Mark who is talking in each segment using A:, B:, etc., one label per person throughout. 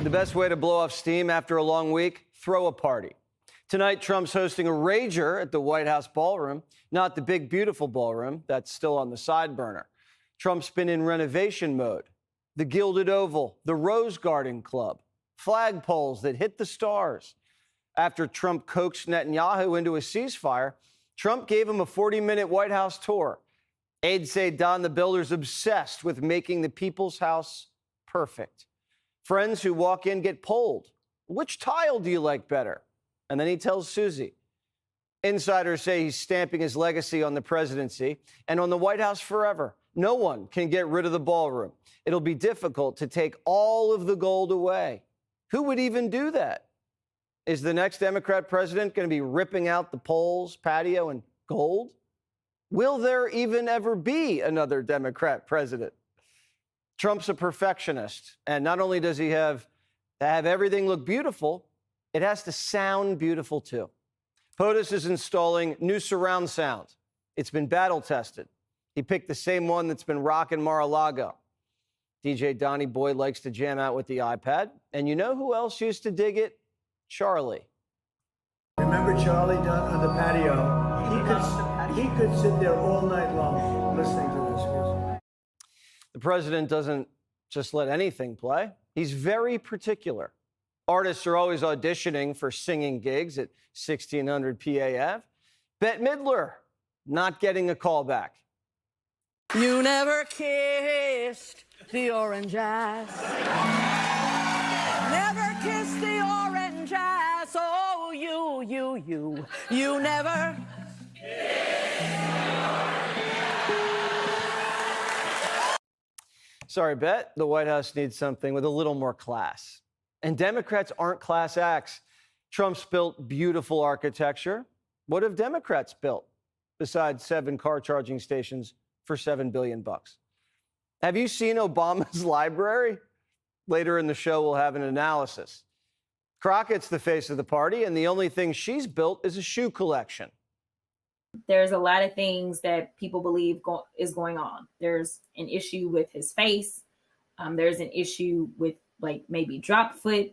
A: The best way to blow off steam after a long week? Throw a party. Tonight, Trump's hosting a rager at the White House ballroom, not the big, beautiful ballroom. That's still on the side burner. Trump's been in renovation mode. The Gilded Oval, the Rose Garden Club, flagpoles that hit the stars. After Trump coaxed Netanyahu into a ceasefire, Trump gave him a 40-minute White House tour. Aides say Don the Builder's obsessed with making the people's house perfect. Friends who walk in get polled. Which tile do you like better? And then he tells Susie. Insiders say he's stamping his legacy on the presidency and on the White House forever. No one can get rid of the ballroom. It'll be difficult to take all of the gold away. Who would even do that? Is the next Democrat president going to be ripping out the poles, patio, and gold? Will there even ever be another Democrat president? Trump's a perfectionist, and not only does he have to have everything look beautiful, it has to sound beautiful too. POTUS is installing new surround sound. It's been battle tested. He picked the same one that's been rocking Mar-a-Lago. DJ Donnie Boy likes to jam out with the iPad. And you know who else used to dig it? Charlie.
B: Remember Charlie down on the patio? He could sit there all night long listening to this music.
A: The president doesn't just let anything play. He's very particular. Artists are always auditioning for singing gigs at 1600 PAF. Bette Midler not getting a call back.
C: You never kissed the orange eyes. Never kissed the orange eyes. Oh, you never.
A: Sorry, Bet. The White House needs something with a little more class. And Democrats aren't class acts. Trump's built beautiful architecture. What have Democrats built besides 7 car charging stations for $7 billion? Have you seen Obama's library? Later in the show, we'll have an analysis. Crockett's the face of the party, and the only thing she's built is a shoe collection.
D: There's a lot of things that people believe is going on. There's an issue with his face. There's an issue with like maybe drop foot.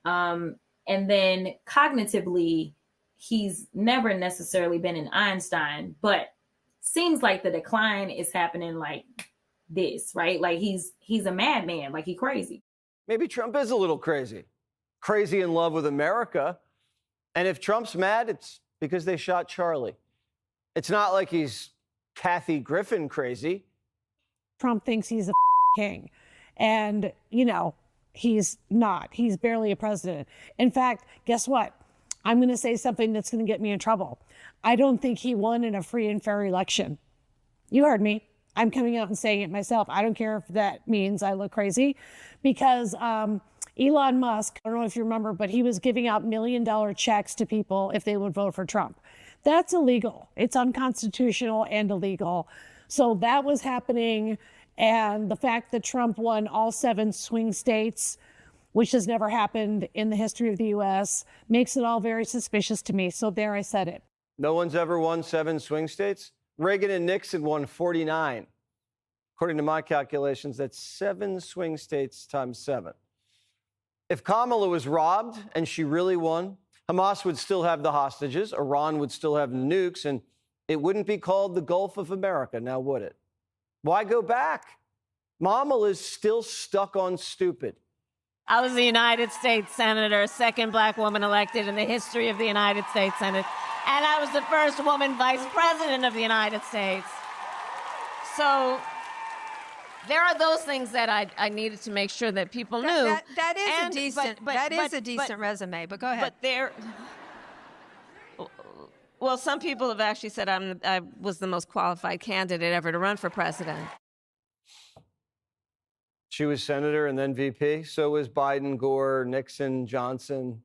D: And then cognitively, he's never necessarily been an Einstein, but seems like the decline is happening like this, right? Like he's a madman, like he's crazy.
A: Maybe Trump is a little crazy. Crazy in love with America. And if Trump's mad, it's because they shot Charlie. It's not like he's Kathy Griffin crazy.
E: Trump thinks he's a king. And, you know, he's not. He's barely a president. In fact, guess what? I'm going to say something that's going to get me in trouble. I don't think he won in a free and fair election. You heard me. I'm coming out and saying it myself. I don't care if that means I look crazy because Elon Musk, I don't know if you remember, but he was giving out $1 million checks to people if they would vote for Trump. That's illegal. It's unconstitutional and illegal. So that was happening. And the fact that Trump won all 7 swing states, which has never happened in the history of the U.S., makes it all very suspicious to me. So there, I said it.
A: No one's ever won 7 swing states? Reagan and Nixon won 49. According to my calculations, that's 7 swing states times 7. If Kamala was robbed and she really won, Hamas would still have the hostages, Iran would still have the nukes, and it wouldn't be called the Gulf of America, now would it? Why go back? Kamala is still stuck on stupid.
F: I was the United States Senator, second black woman elected in the history of the United States Senate, and I was the first woman vice president of the United States. So there are those things that I needed to make sure that people knew.
G: That is a decent resume, but go ahead.
F: Well, some people have actually said I was the most qualified candidate ever to run for president.
A: She was senator and then VP. So was Biden, Gore, Nixon, Johnson.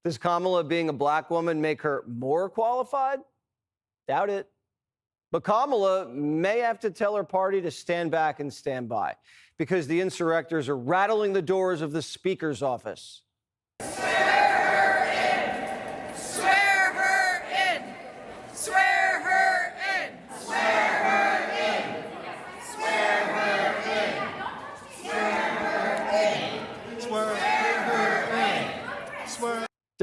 A: Does Kamala being a black woman make her more qualified? Doubt it. But Kamala may have to tell her party to stand back and stand by because the insurrectors are rattling the doors of the Speaker's office.
H: Swear her in! Swear her in! Swear her in! Swear her in! Swear her in! Swear her in! Swear her in!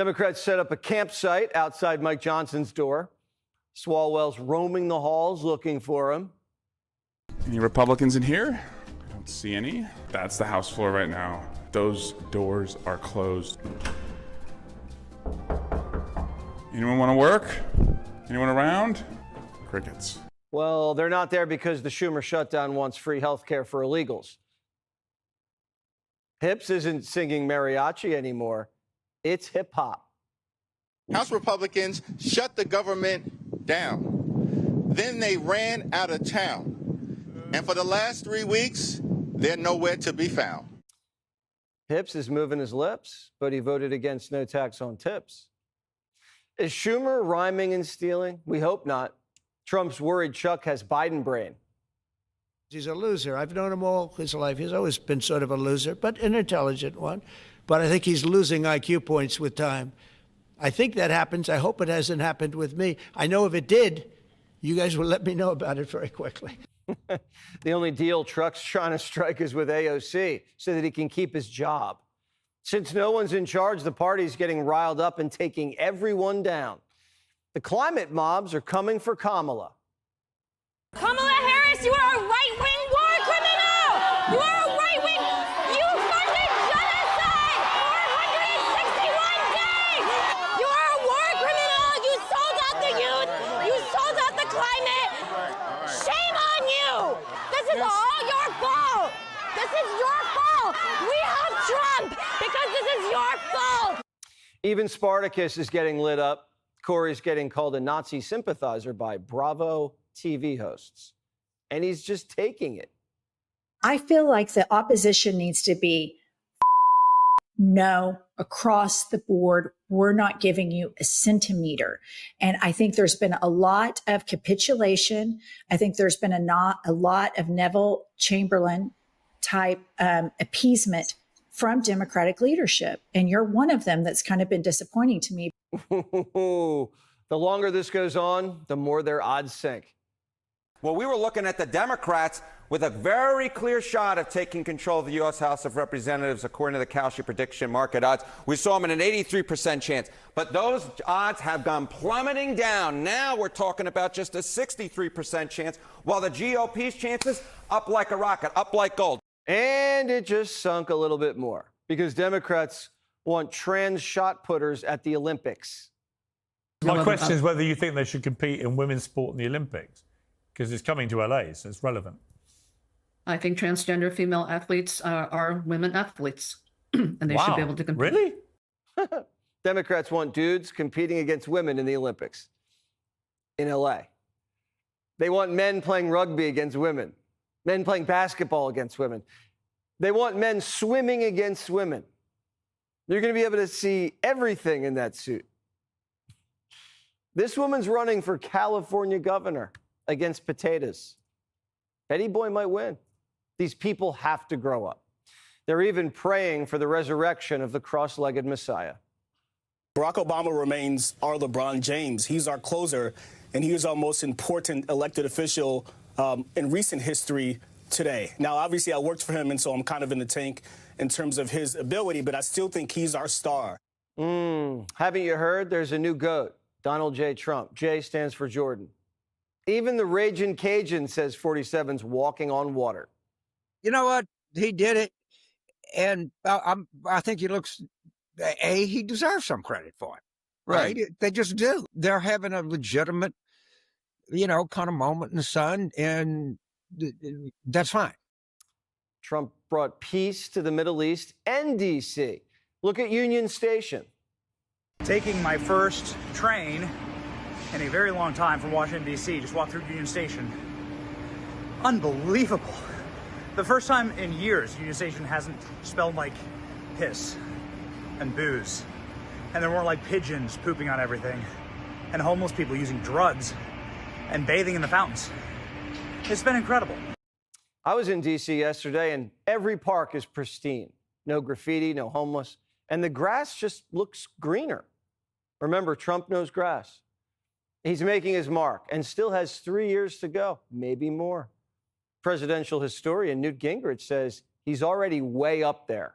A: Democrats set up a campsite outside Mike Johnson's door. Swalwell's roaming the halls looking for him.
I: Any Republicans in here? I don't see any. That's the House floor right now. Those doors are closed. Anyone want to work? Anyone around? Crickets.
A: Well, they're not there because the Schumer shutdown wants free health care for illegals. Hips isn't singing mariachi anymore. It's hip hop.
J: House Republicans shut the government down. Then they ran out of town. And for the last 3 weeks, they're nowhere to be found.
A: Hips is moving his lips, but he voted against no tax on tips. Is Schumer rhyming and stealing? We hope not. Trump's worried Chuck has Biden brain.
B: He's a loser. I've known him all his life. He's always been sort of a loser, but an intelligent one. But I think he's losing IQ points with time. I think that happens. I hope it hasn't happened with me. I know if it did, you guys will let me know about it very quickly.
A: The only deal Truck's trying to strike is with AOC so that he can keep his job. Since no one's in charge, the party's getting riled up and taking everyone down. The climate mobs are coming for Kamala.
K: Kamala Harris, you are a right-wing war criminal! You are a right-wing... You funded genocide for 161 days! You are a war criminal! You sold out the youth! You sold out the climate! Shame on you! This is all your fault! This is your fault! We have Trump because this is your fault!
A: Even Spartacus is getting lit up. Corey's getting called a Nazi sympathizer by Bravo TV hosts. And he's just taking it.
L: I feel like the opposition needs to be no across the board. We're not giving you a centimeter. And I think there's been a lot of capitulation. I think there's been a lot of Neville Chamberlain type appeasement from Democratic leadership. And you're one of them that's kind of been disappointing to me.
A: The longer this goes on, the more their odds sink.
M: Well, we were looking at the Democrats with a very clear shot of taking control of the U.S. House of Representatives, according to the Kalshi prediction market odds. We saw them in an 83% chance. But those odds have gone plummeting down. Now we're talking about just a 63% chance, while the GOP's chances up like a rocket, up like gold.
A: And it just sunk a little bit more because Democrats want trans shot putters at the Olympics.
N: My question is whether you think they should compete in women's sport in the Olympics, because it's coming to LA, so it's relevant.
C: I think transgender female athletes are women athletes, and they should be able to compete.
N: Really?
A: Democrats want dudes competing against women in the Olympics in LA. They want men playing rugby against women, men playing basketball against women. They want men swimming against women. You're going to be able to see everything in that suit. This woman's running for California governor against potatoes. Petty Boy might win. These people have to grow up. They're even praying for the resurrection of the cross-legged Messiah.
O: Barack Obama remains our LeBron James. He's our closer, and he is our most important elected official in recent history today. Now, obviously, I worked for him, and so I'm kind of in the tank in terms of his ability, but I still think he's our star.
A: Haven't you heard? There's a new GOAT, Donald J. Trump. J stands for Jordan. Even the Ragin' Cajun says 47's walking on water.
P: You know what? He did it, and I think he looks. He deserves some credit for it, right? They just do. They're having a legitimate, kind of moment in the sun, and that's fine.
A: Trump brought peace to the Middle East and D.C. Look at Union Station.
Q: Taking my first train in a very long time from Washington, D.C., just walked through Union Station. Unbelievable. The first time in years Union Station hasn't smelled like piss and booze. And there weren't like pigeons pooping on everything. And homeless people using drugs and bathing in the fountains. It's been incredible.
A: I was in D.C. yesterday, and every park is pristine. No graffiti, no homeless. And the grass just looks greener. Remember, Trump knows grass. He's making his mark and still has 3 years to go, maybe more. Presidential historian Newt Gingrich says he's already way up there.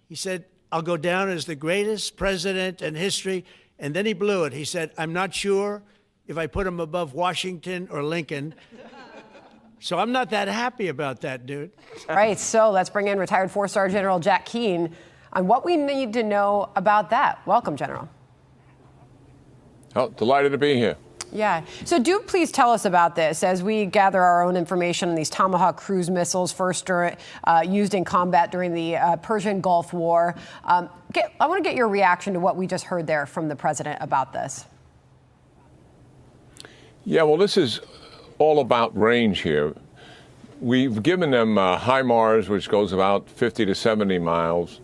B: He said, I'll go down as the greatest president in history. And then he blew it. He said, I'm not sure if I put him above Washington or Lincoln. So I'm not that happy about that, dude.
R: All right, so let's bring in retired four-star General Jack Keane on what we need to know about that. Welcome, General.
S: Oh, delighted to be here.
R: Yeah. So do please tell us about this as we gather our own information on these Tomahawk cruise missiles first used in combat during the Persian Gulf War. I want to get your reaction to what we just heard there from the president about this.
S: Yeah, well, this is all about range here. We've given them HIMARS, which goes about 50 to 70 miles,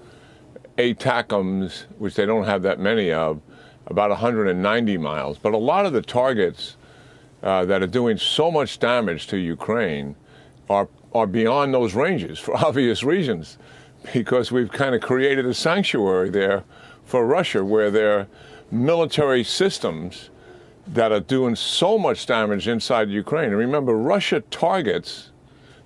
S: ATACMS, which they don't have that many of, about 190 miles. But a lot of the targets that are doing so much damage to Ukraine are beyond those ranges for obvious reasons, because we've kind of created a sanctuary there for Russia where their military systems that are doing so much damage inside Ukraine. And remember, Russia targets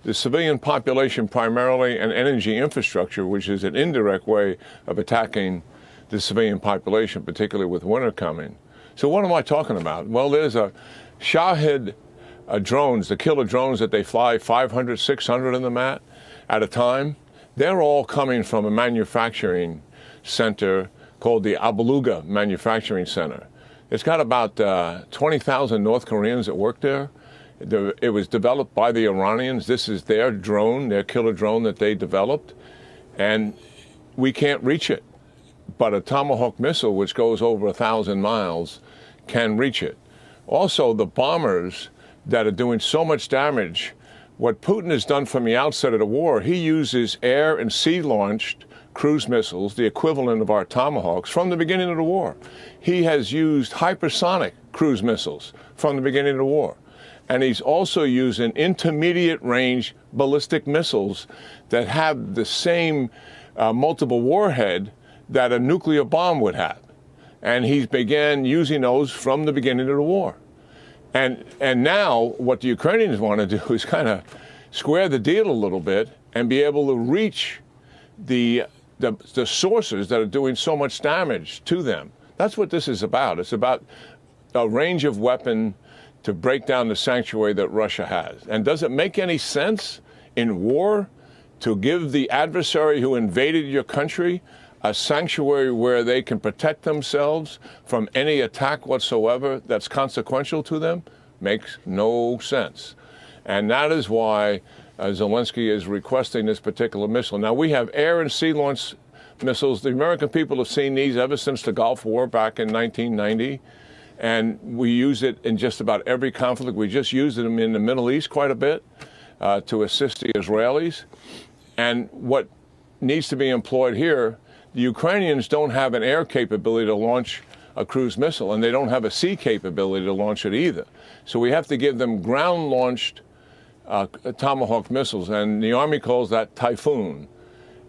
S: the civilian population primarily and energy infrastructure, which is an indirect way of attacking the civilian population, particularly with winter coming. So what am I talking about? Well, there's a Shahed drones, the killer drones that they fly, 500, 600 of them at a time. They're all coming from a manufacturing center called the Abaluga Manufacturing Center. It's got about 20,000 North Koreans that work there. It was developed by the Iranians. This is their drone, their killer drone that they developed, and we can't reach it. But a Tomahawk missile, which goes over 1,000 miles, can reach it. Also, the bombers that are doing so much damage, what Putin has done from the outset of the war, he uses air and sea-launched cruise missiles, the equivalent of our Tomahawks, from the beginning of the war. He has used hypersonic cruise missiles from the beginning of the war. And he's also using intermediate-range ballistic missiles that have the same multiple warhead that a nuclear bomb would have. And he began using those from the beginning of the war. And now what the Ukrainians want to do is kind of square the deal a little bit and be able to reach the sources that are doing so much damage to them. That's what this is about. It's about a range of weapon to break down the sanctuary that Russia has. And does it make any sense in war to give the adversary who invaded your country a sanctuary where they can protect themselves from any attack whatsoever that's consequential to them? Makes no sense. And that is why Zelensky is requesting this particular missile. Now, we have air and sea launch missiles. The American people have seen these ever since the Gulf War back in 1990. And we use it in just about every conflict. We just used them in the Middle East quite a bit to assist the Israelis. And what needs to be employed here, the Ukrainians don't have an air capability to launch a cruise missile, and they don't have a sea capability to launch it either. So we have to give them ground-launched Tomahawk missiles, and the Army calls that Typhoon.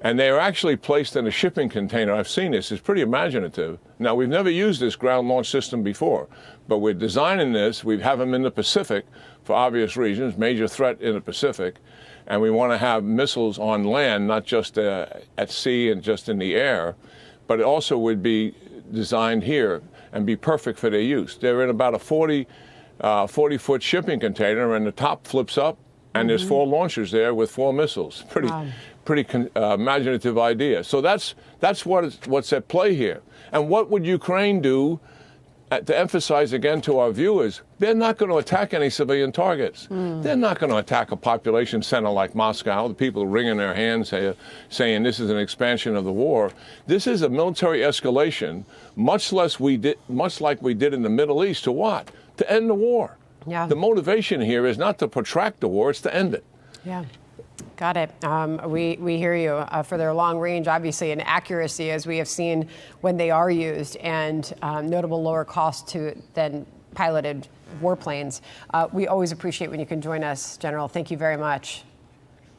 S: And they are actually placed in a shipping container. I've seen this. It's pretty imaginative. Now, we've never used this ground launch system before, but we're designing this. We have them in the Pacific for obvious reasons, major threat in the Pacific. And we want to have missiles on land, not just at sea and just in the air, but it also would be designed here and be perfect for their use. They're in about a 40-foot shipping container, and the top flips up, and there's 4 launchers there with 4 missiles. Pretty imaginative idea. So that's what's at play here. And what would Ukraine do? To emphasize again to our viewers, they're not going to attack any civilian targets. They're not going to attack a population center like Moscow. The people are wringing their hands saying this is an expansion of the war. This is a military escalation, much like we did in the Middle East. To what? To end the war. Yeah. The motivation here is not to protract the war; it's to end it.
R: Yeah. Got it. We hear you for their long range, obviously, and accuracy, as we have seen when they are used, and notable lower cost than piloted warplanes. We always appreciate when you can join us, General. Thank you very much.